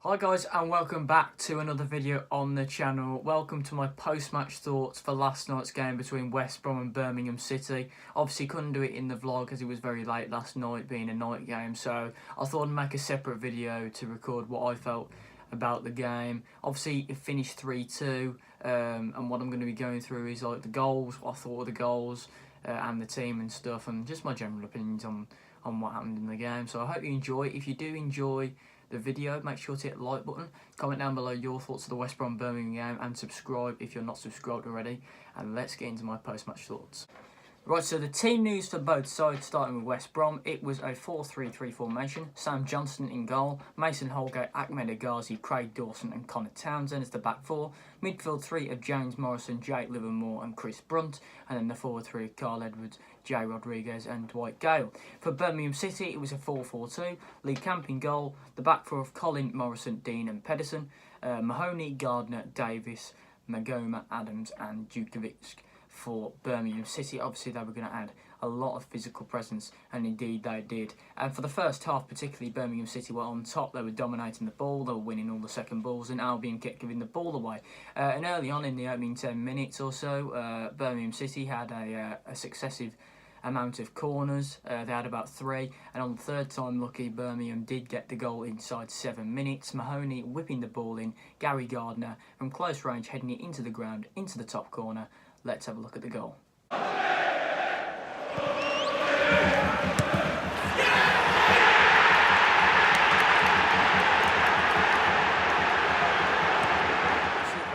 Hi guys, and welcome back to another video on the channel. Welcome to my post-match thoughts for last night's game between West Brom and Birmingham City. Obviously couldn't do it in the vlog as it was very late last night being a night game, so I thought I'd make a separate video to record what I felt about the game. Obviously it finished 3-2, and what I'm going to be going through is like the goals, what I thought of the goals and the team and stuff, and just my general opinions on what happened in the game. So I hope you enjoy. If you do enjoy the video, make sure to hit the like button, comment down below your thoughts of the West Brom Birmingham game, and subscribe if you're not subscribed already. And let's get into my post-match thoughts. Right, so the team news for both sides, starting with West Brom, it was a 4-3-3 formation. Sam Johnston in goal, Mason Holgate, Ahmed Agazi, Craig Dawson and Connor Townsend as the back four. Midfield three of James Morrison, Jake Livermore and Chris Brunt. And then the forward three of Carl Edwards, Jay Rodriguez and Dwight Gale. For Birmingham City, it was a 4-4-2. Lee Camp in goal, the back four of Colin, Morrison, Dean and Pedersen. Mahoney, Gardner, Davis, Magoma, Adams and Djukovic. For Birmingham City, obviously they were going to add a lot of physical presence, and indeed they did. And for the first half particularly, Birmingham City were on top. They were dominating the ball, they were winning all the second balls, and Albion kept giving the ball away. And early on in the opening 10 minutes or so, Birmingham City had a successive amount of corners. They had about 3, and on the third time lucky, Birmingham did get the goal inside 7 minutes. Mahoney whipping the ball in, Gary Gardner from close range heading it into the ground, into the top corner. Let's have a look at the goal. A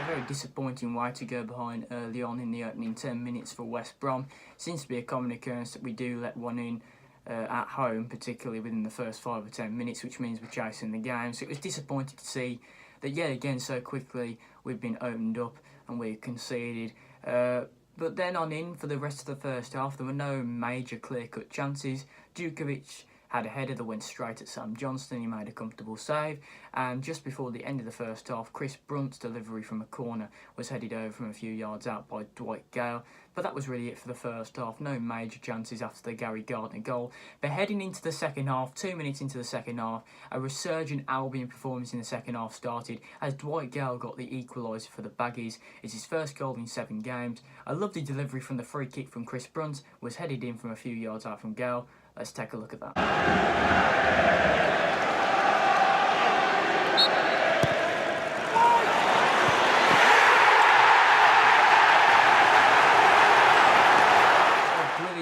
very disappointing way to go behind early on in the opening 10 minutes for West Brom. Seems to be a common occurrence that we do let one in at home, particularly within the first 5 or 10 minutes, which means we're chasing the game. So it was disappointing to see that yet again so quickly we've been opened up and we've conceded. But then on in for the rest of the first half, there were no major clear-cut chances. Djukovic had a header that went straight at Sam Johnston. He made a comfortable save. And just before the end of the first half, Chris Brunt's delivery from a corner was headed over from a few yards out by Dwight Gale. But that was really it for the first half. No major chances after the Gary Gardner goal. But heading into the second half, 2 minutes into the second half, a resurgent Albion performance in the second half started as Dwight Gale got the equaliser for the Baggies. It's his first goal in 7 games. A lovely delivery from the free kick from Chris Brunt was headed in from a few yards out from Gale. Let's take a look at that.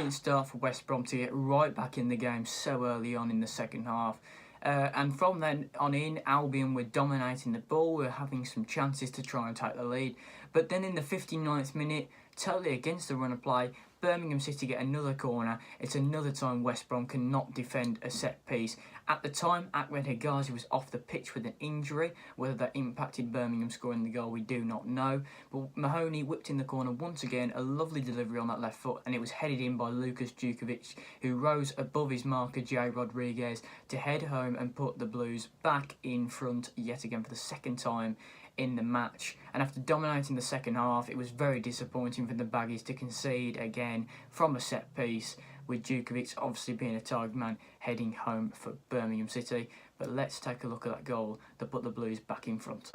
Start for West Brom to get right back in the game so early on in the second half. And from then on in, Albion were dominating the ball, we were having some chances to try and take the lead. But then in the 59th minute, totally against the run of play, Birmingham City get another corner. It's another time West Brom cannot defend a set piece. At the time, Ahmed Agazi was off the pitch with an injury. Whether that impacted Birmingham scoring the goal, we do not know. But Mahoney whipped in the corner once again, a lovely delivery on that left foot, and it was headed in by Lucas Djukovic, who rose above his marker, Jay Rodriguez, to head home and put the Blues back in front yet again for the second time in the match. And after dominating the second half, it was very disappointing for the Baggies to concede again from a set piece, with Djukovic obviously being a target man heading home for Birmingham City. But let's take a look at that goal that put the Blues back in front.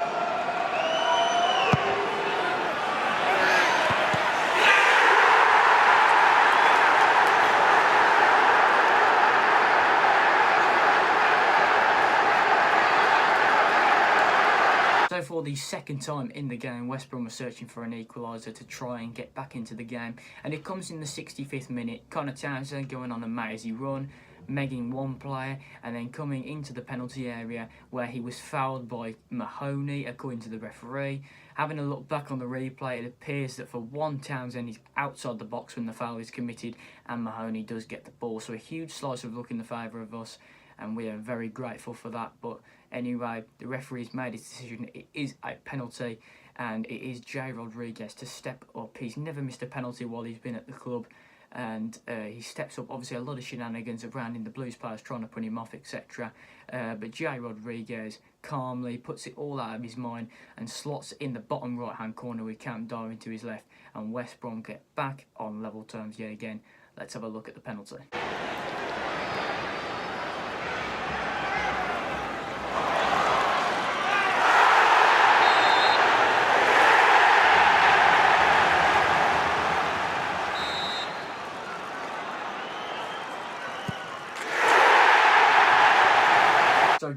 So for the second time in the game, West Brom was searching for an equaliser to try and get back into the game. And it comes in the 65th minute. Connor Townsend going on a mazy run, megging one player, and then coming into the penalty area where he was fouled by Mahoney, according to the referee. Having a look back on the replay, it appears that for one, Townsend is outside the box when the foul is committed, and Mahoney does get the ball. So a huge slice of luck in the favour of us, and we are very grateful for that. But anyway, the referee's made his decision. It is a penalty, and it is Jay Rodriguez to step up. He's never missed a penalty while he's been at the club, and he steps up. Obviously, a lot of shenanigans around in the Blues players trying to put him off, etc. But Jay Rodriguez calmly puts it all out of his mind and slots in the bottom right-hand corner with Cam diving to his left, and West Brom get back on level terms yet again. Let's have a look at the penalty.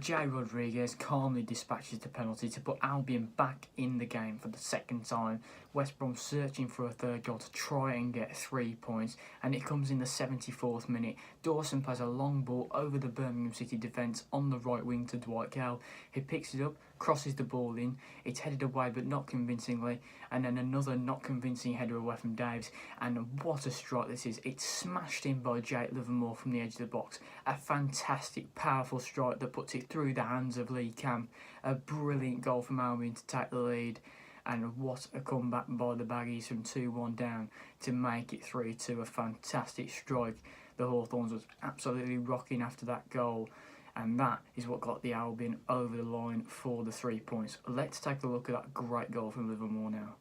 Jay Rodriguez calmly dispatches the penalty to put Albion back in the game for the second time. West Brom searching for a third goal to try and get 3 points, and it comes in the 74th minute. Dawson plays a long ball over the Birmingham City defence on the right wing to Dwight Gale. He picks it up, crosses the ball in, it's headed away but not convincingly, and then another not convincing header away from Daves, and what a strike this is. It's smashed in by Jake Livermore from the edge of the box. A fantastic, powerful strike that puts it through the hands of Lee Camp. A brilliant goal from Albion to take the lead, and what a comeback by the Baggies from 2-1 down to make it 3-2. A fantastic strike. The Hawthorns was absolutely rocking after that goal, and that is what got the Albion over the line for the 3 points. Let's take a look at that great goal from Livermore now.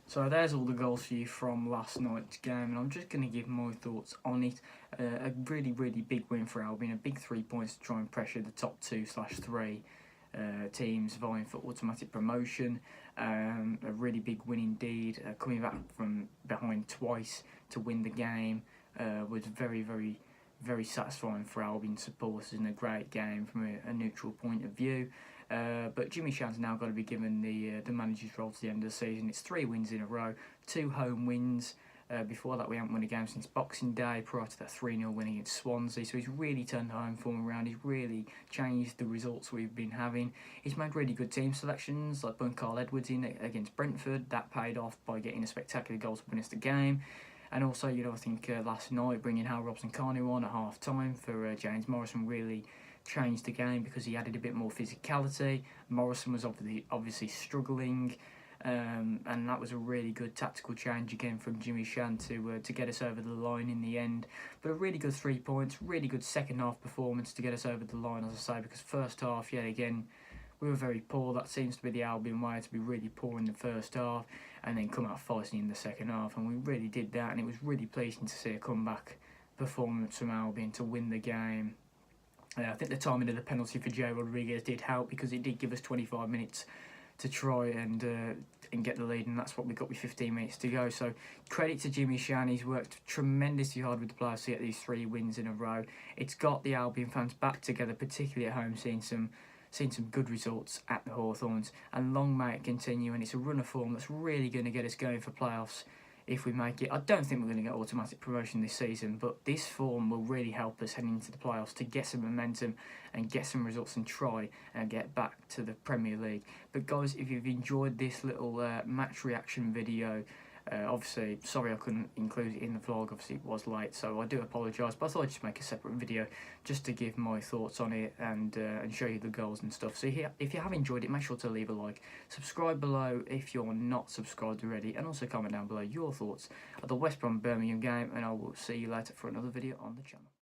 So there's all the goals for you from last night's game, and I'm just going to give my thoughts on it. A really, really big win for Albion, a big 3 points to try and pressure the top 2/3 teams vying for automatic promotion. A really big win indeed. Coming back from behind twice to win the game was very, very, very satisfying for Albion supporters, and a great game from a neutral point of view. But Jimmy Shan's now got to be given the manager's role to the end of the season. It's 3 wins in a row, 2 home wins. Before that, we haven't won a game since Boxing Day, prior to that 3-0 win against Swansea. So he's really turned the home form around. He's really changed the results we've been having. He's made really good team selections, like putting Carl Edwards in against Brentford. That paid off by getting a spectacular goal to win us the game. And also, I think last night, bringing Hal Robson-Kanu on at half-time for James Morrison really changed the game because he added a bit more physicality. Morrison was obviously struggling, and that was a really good tactical change again from Jimmy Shan to get us over the line in the end. But a really good 3 points, really good second half performance to get us over the line, as I say, because first half, yet again, we were very poor. That seems to be the Albion way, to be really poor in the first half and then come out fighting in the second half, and we really did that, and it was really pleasing to see a comeback performance from Albion to win the game. I think the timing of the penalty for Jay Rodriguez did help, because it did give us 25 minutes to try and get the lead, and that's what we got with 15 minutes to go. So credit to Jimmy Shan. He's worked tremendously hard with the players to get these 3 wins in a row. It's got the Albion fans back together, particularly at home, seeing some good results at the Hawthorns, and long may it continue. And it's a run of form that's really going to get us going for playoffs if we make it. I don't think we're going to get automatic promotion this season, but this form will really help us heading into the playoffs to get some momentum and get some results and try and get back to the Premier League. But guys, if you've enjoyed this little match reaction video, obviously, sorry I couldn't include it in the vlog, obviously it was late, so I do apologise, but I thought I'd just make a separate video just to give my thoughts on it and show you the goals and stuff. So if you have enjoyed it, make sure to leave a like, subscribe below if you're not subscribed already, and also comment down below your thoughts of the West Brom Birmingham game, and I will see you later for another video on the channel.